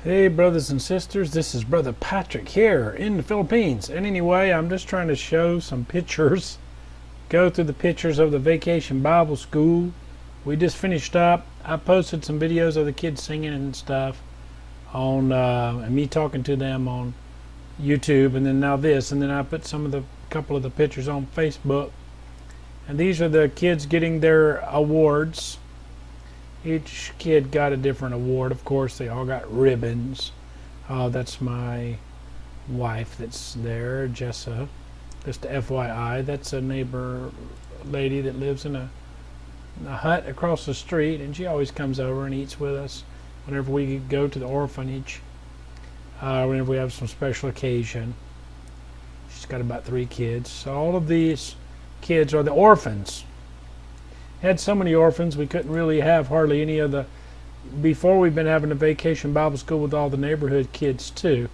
Hey brothers and sisters, this is Brother Patrick here in the Philippines. And anyway, I'm just trying to show some pictures, go through the pictures of the Vacation Bible School. We just finished up. I posted some videos of the kids singing and stuff on, and me talking to them on YouTube, and then now this, and then I put couple of the pictures on Facebook. And these are the kids getting their awards. Each kid got a different award. Of course, they all got ribbons. That's my wife that's there, Jessa. Just FYI, that's a neighbor lady that lives in a hut across the street, and she always comes over and eats with us whenever we go to the orphanage, whenever we have some special occasion. She's got about 3 kids. So all of these kids are the orphans. Had so many orphans, we couldn't really have hardly any of the, before we've been having a Vacation Bible School with all the neighborhood kids too.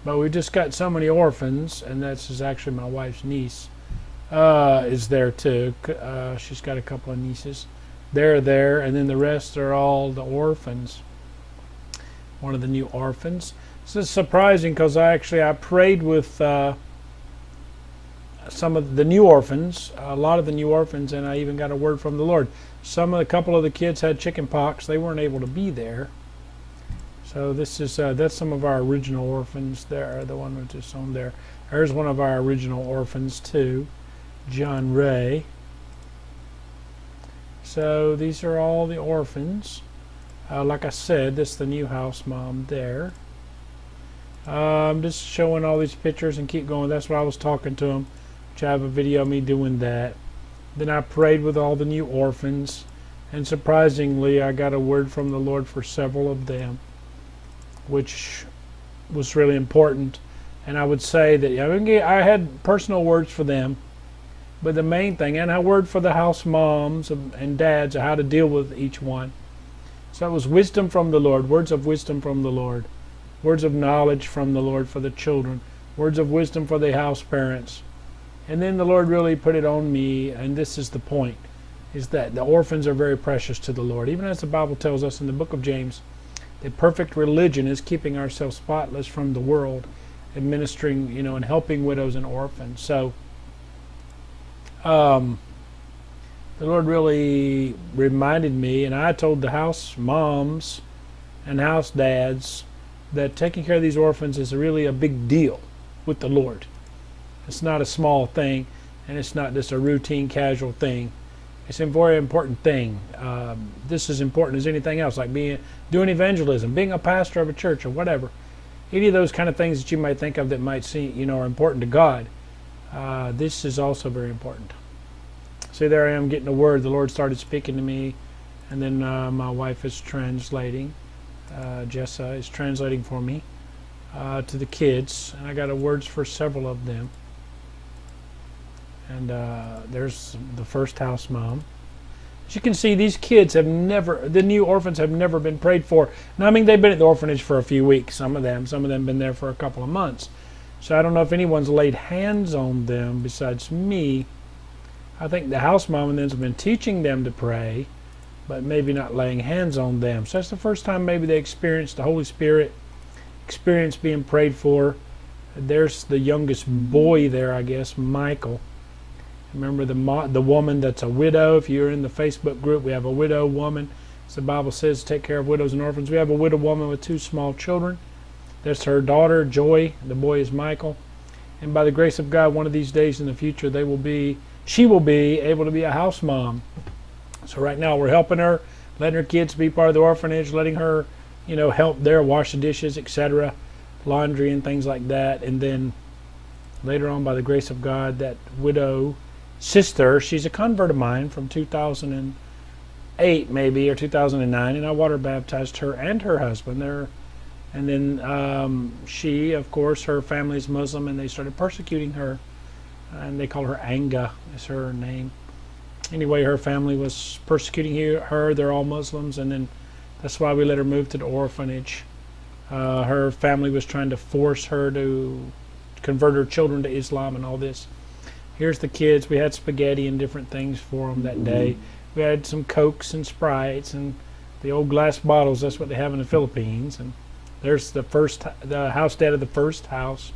But we just got so many orphans, and this is actually my wife's niece, is there too. She's got a couple of nieces. They're there, and then the rest are all the orphans. One of the new orphans. This is surprising because I prayed with some of the new orphans, a lot of the new orphans, and I even got a word from the Lord. A couple of the kids had chicken pox. They weren't able to be there. So this is that's some of our original orphans there, the one which is on there. There's one of our original orphans too, John Ray. So these are all the orphans. Like I said, this is the new house mom there. I'm just showing all these pictures and keep going. That's what I was talking to them. I have a video of me doing that. Then I prayed with all the new orphans, and surprisingly I got a word from the Lord for several of them, which was really important. And I would say that I had personal words for them, but the main thing, and a word for the house moms and dads, how to deal with each one. So it was wisdom from the Lord, words of wisdom from the Lord, words of knowledge from the Lord for the children, words of wisdom for the house parents. And then the Lord really put it on me, and this is the point, is that the orphans are very precious to the Lord. Even as the Bible tells us in the book of James, that perfect religion is keeping ourselves spotless from the world, administering, and helping widows and orphans. So the Lord really reminded me, and I told the house moms and house dads that taking care of these orphans is really a big deal with the Lord. It's not a small thing, and it's not just a routine, casual thing. It's a very important thing. This is important as anything else, like doing evangelism, being a pastor of a church, or whatever. Any of those kind of things that you might think of that might seem, are important to God. This is also very important. See, there I am getting a word. The Lord started speaking to me, and then my wife is translating. Jessa is translating for me to the kids, and I got words for several of them. And there's the first house mom. As you can see, these kids the new orphans have never been prayed for. Now, they've been at the orphanage for a few weeks, some of them been there for a couple of months. So I don't know if anyone's laid hands on them besides me. I think the house mom and them have been teaching them to pray, but maybe not laying hands on them. So that's the first time maybe they experienced the Holy Spirit, experienced being prayed for. There's the youngest boy there, I guess, Michael. Remember the woman that's a widow. If you're in the Facebook group, we have a widow woman. As the Bible says, take care of widows and orphans. We have a widow woman with 2 small children. That's her daughter, Joy. The boy is Michael. And by the grace of God, one of these days in the future, she will be able to be a house mom. So right now we're helping her, letting her kids be part of the orphanage, letting her, help there, wash the dishes, etc., laundry and things like that. And then later on, by the grace of God, that widow sister, she's a convert of mine from 2008 maybe, or 2009, and I water baptized her and her husband there. And then she, of course, her family's Muslim, and they started persecuting her, and they call her Anga is her name. Anyway, her family was persecuting her. They're all Muslims, and then that's why we let her move to the orphanage. Her family was trying to force her to convert her children to Islam and all this. Here's the kids. We had spaghetti and different things for them that day. We had some Cokes and Sprites and the old glass bottles. That's what they have in the Philippines. And There's the house dad of the first house.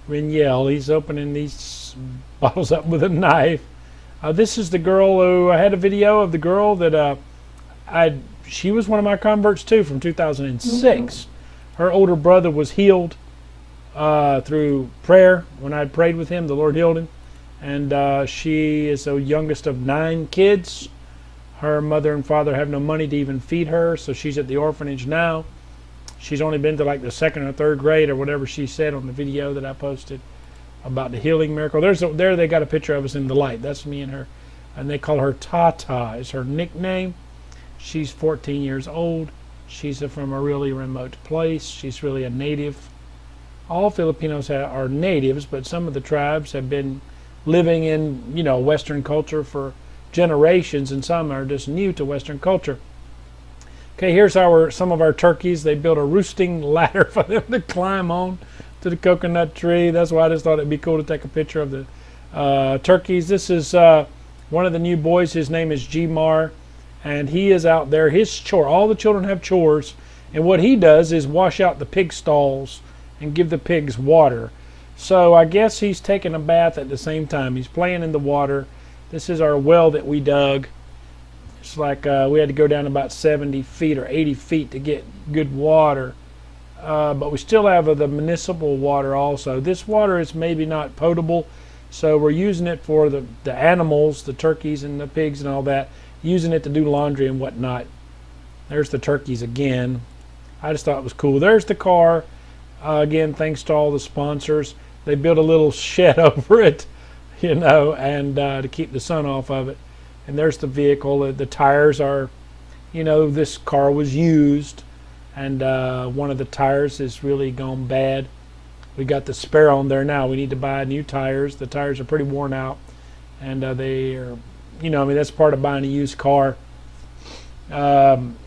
Reniel, he's opening these bottles up with a knife. This is the girl who I had a video of the girl that she was one of my converts too from 2006. Her older brother was healed through prayer. When I prayed with him, the Lord healed him. And she is the youngest of 9 kids. Her mother and father have no money to even feed her, so she's at the orphanage now. She's only been to like the 2nd or 3rd grade or whatever she said on the video that I posted about the healing miracle. There they got a picture of us in the light. That's me and her. And they call her Tata is her nickname. She's 14 years old. She's from a really remote place. She's really a native. All Filipinos are natives, but some of the tribes have been living in, Western culture for generations, and some are just new to Western culture. Okay, here's some of our turkeys. They built a roosting ladder for them to climb on to the coconut tree. That's why I just thought it'd be cool to take a picture of the turkeys. This is one of the new boys. His name is Gmar, and he is out there. His chore, all the children have chores, and what he does is wash out the pig stalls and give the pigs water. So I guess he's taking a bath at the same time. He's playing in the water. This is our well that we dug. It's like we had to go down about 70 feet or 80 feet to get good water. But we still have the municipal water also. This water is maybe not potable, so we're using it for the animals, the turkeys and the pigs and all that, using it to do laundry and whatnot. There's the turkeys again. I just thought it was cool. There's the car. Again, thanks to all the sponsors. They built a little shed over it, and to keep the sun off of it. And there's the vehicle. The tires are, this car was used, and one of the tires is really gone bad. We got the spare on there now. We need to buy new tires. The tires are pretty worn out, and they are, that's part of buying a used car. In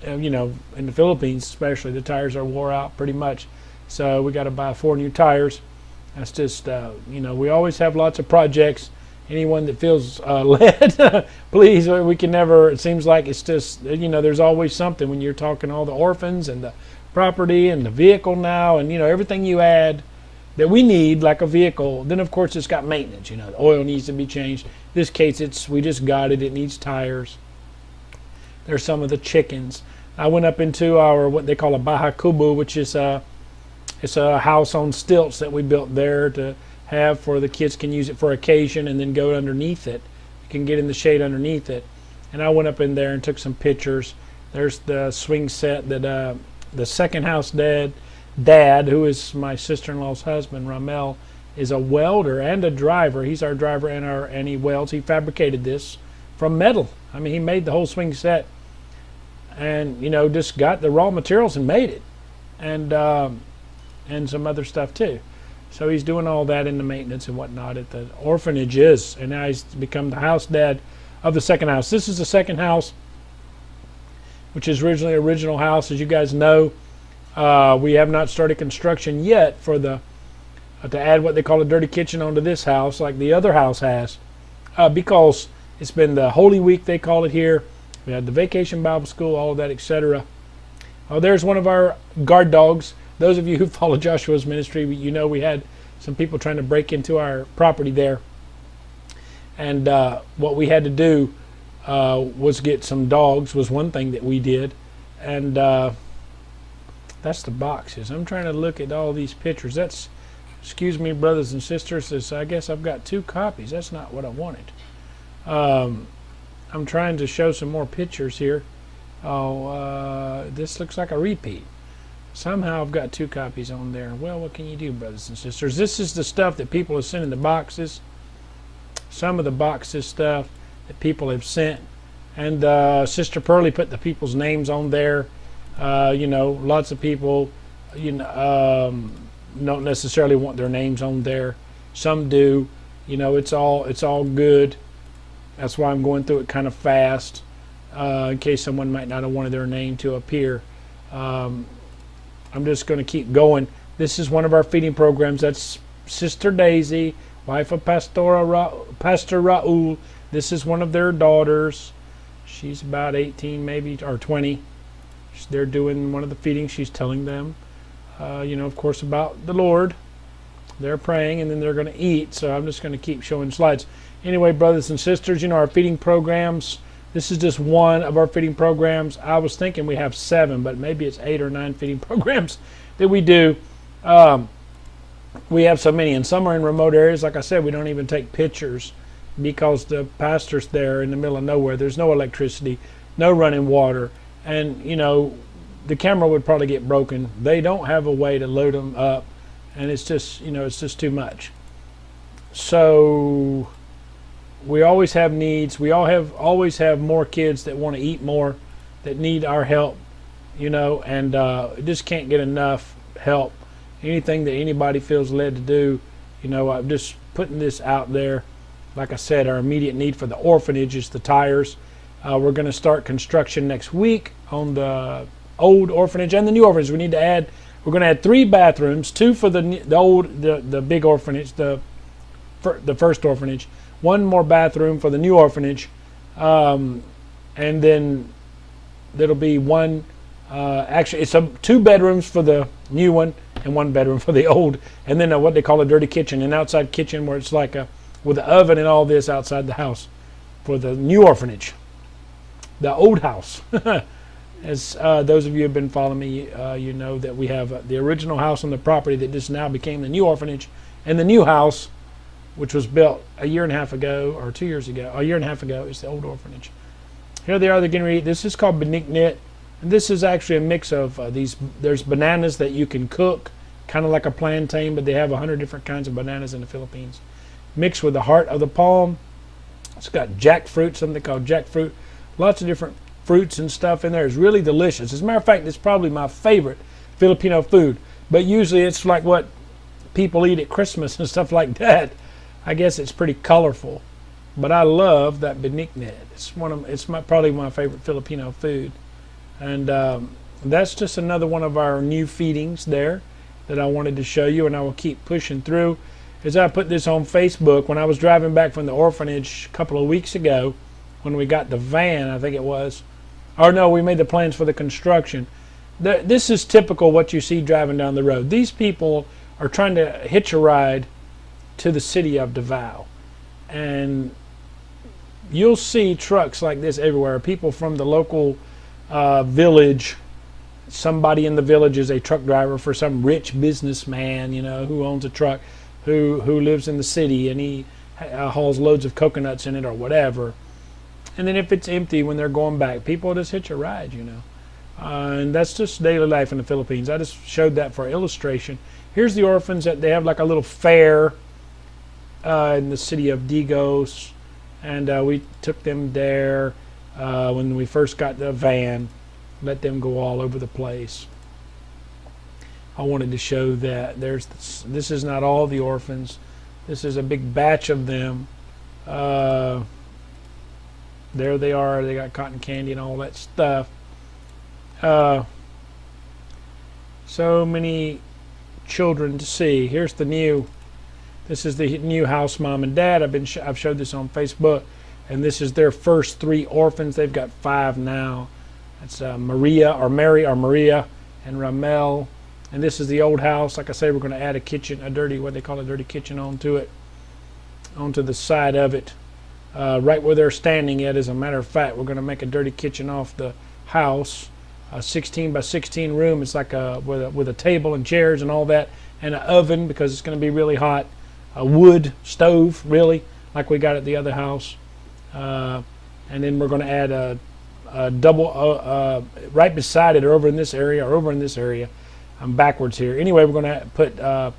the Philippines especially, the tires are wore out pretty much. So we got to buy 4 new tires. That's just, we always have lots of projects. Anyone that feels led, please, we can never, it seems like it's just, there's always something when you're talking all the orphans and the property and the vehicle now and, everything you add that we need, like a vehicle. Then, of course, it's got maintenance. The oil needs to be changed. In this case, we just got it. It needs tires. There's some of the chickens. I went up into our, what they call a Baha Kubo, which is it's a house on stilts that we built there to have for the kids can use it for occasion and then go underneath it. You can get in the shade underneath it. And I went up in there and took some pictures. There's the swing set that the second house dad, who is my sister-in-law's husband, Ramel, is a welder and a driver. He's our driver and he welds. He fabricated this from metal. I mean, he made the whole swing set and, just got the raw materials and made it. And some other stuff too. So he's doing all that in the maintenance and whatnot at the orphanages, and now he's become the house dad of the second house. This is the second house, which is originally original house. As you guys know, we have not started construction yet for to add what they call a dirty kitchen onto this house like the other house has, because it's been the Holy Week, they call it here. We had the Vacation Bible School, all of that, etc. Oh, there's one of our guard dogs. Those of you who follow Joshua's ministry, we had some people trying to break into our property there. And what we had to do was get some dogs, was one thing that we did. And that's the boxes. I'm trying to look at all these pictures. Excuse me, brothers and sisters, I guess I've got 2 copies. That's not what I wanted. I'm trying to show some more pictures here. This looks like a repeat. Somehow I've got 2 copies on there. Well, what can you do, brothers and sisters? This is the stuff that people have sent in the boxes. Some of the boxes stuff that people have sent. And Sister Pearlie put the people's names on there. Lots of people, don't necessarily want their names on there. Some do. It's all good. That's why I'm going through it kind of fast, in case someone might not have wanted their name to appear. I'm just going to keep going. This is one of our feeding programs. That's Sister Daisy, wife of Pastor Raul. This is one of their daughters. She's about 18 maybe, or 20. They're doing one of the feedings. She's telling them, of course, about the Lord. They're praying, and then they're going to eat. So I'm just going to keep showing slides. Anyway, brothers and sisters, our feeding programs. This is just one of our feeding programs. I was thinking we have 7, but maybe it's 8 or 9 feeding programs that we do. We have so many, and some are in remote areas. Like I said, we don't even take pictures because the pastor's there in the middle of nowhere. There's no electricity, no running water, and the camera would probably get broken. They don't have a way to load them up, and it's just it's just too much. So we always have needs. We always have more kids that want to eat more, that need our help, and just can't get enough help. Anything that anybody feels led to do, I'm just putting this out there. Like I said, our immediate need for the orphanage is the tires. We're going to start construction next week on the old orphanage and the new orphanage. We're going to add 3 bathrooms, 2 for the big orphanage, the first orphanage, 1 more bathroom for the new orphanage, and then there'll be 1. Actually, it's 2 bedrooms for the new one and 1 bedroom for the old, and then what they call a dirty kitchen, an outside kitchen where it's like with an oven and all this outside the house for the new orphanage, the old house. As those of you who have been following me, you know that we have the original house on the property that just now became the new orphanage, and the new house, which was built a year and a half ago, or 2 years ago, a year and a half ago, is the old orphanage. Here they are, they're getting ready. This is called benignit. And this is actually a mix of there's bananas that you can cook, kind of like a plantain, but they have 100 different kinds of bananas in the Philippines. Mixed with the heart of the palm. It's got jackfruit, something called jackfruit. Lots of different fruits and stuff in there. It's really delicious. As a matter of fact, it's probably my favorite Filipino food. But usually it's like what people eat at Christmas and stuff like that. I guess it's pretty colorful. But I love that benignit. It's probably my favorite Filipino food. And that's just another one of our new feedings there that I wanted to show you, and I will keep pushing through. As I put this on Facebook, when I was driving back from the orphanage a couple of weeks ago, when we got the van, I think it was, or no, we made the plans for the construction. This is typical what you see driving down the road. These people are trying to hitch a ride to the city of Davao, and you'll see trucks like this everywhere. People from the local village, somebody in the village is a truck driver for some rich businessman, who owns a truck, who lives in the city, and he hauls loads of coconuts in it or whatever. And then if it's empty when they're going back, people just hitch a ride, and that's just daily life in the Philippines. I just showed that for illustration. Here's the orphans that they have like a little fair in the city of Digos, and we took them there. When we first got the van, let them go all over the place. I wanted to show that this is not all the orphans. This is a big batch of them. There they are. They got cotton candy and all that stuff. So many children to see. Here's the new. This is the new house, mom and dad. I've showed this on Facebook. And this is their first 3 orphans. They've got 5 now. It's Mary or Maria and Ramel. And this is the old house. Like I say, we're going to add a kitchen, what they call a dirty kitchen onto it, onto the side of it. Right where they're standing at, as a matter of fact, we're going to make a dirty kitchen off the house. A 16 by 16 room. It's like with a table and chairs and all that, and an oven because it's going to be really hot. A wood stove, really, like we got at the other house. And then we're going to add a double right beside it, or over in this area, or over in this area. I'm backwards here. Anyway, we're going to put a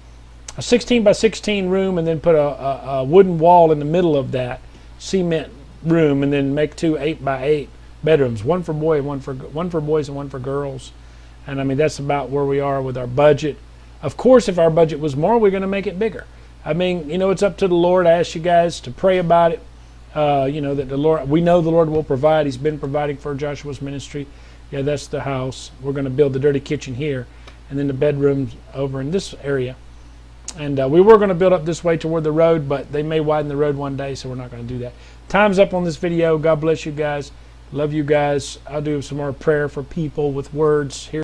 16 by 16 room, and then put a wooden wall in the middle of that cement room, and then make 2 8 by 8 bedrooms, one for boys and one for girls. And I mean, that's about where we are with our budget. Of course, if our budget was more, we're going to make it bigger. I mean, it's up to the Lord. I ask you guys to pray about it. That the Lord, we know the Lord will provide. He's been providing for Joshua's ministry. Yeah, that's the house. We're going to build the dirty kitchen here, and then the bedrooms over in this area. And we were going to build up this way toward the road, but they may widen the road one day, so we're not going to do that. Time's up on this video. God bless you guys. Love you guys. I'll do some more prayer for people with words here.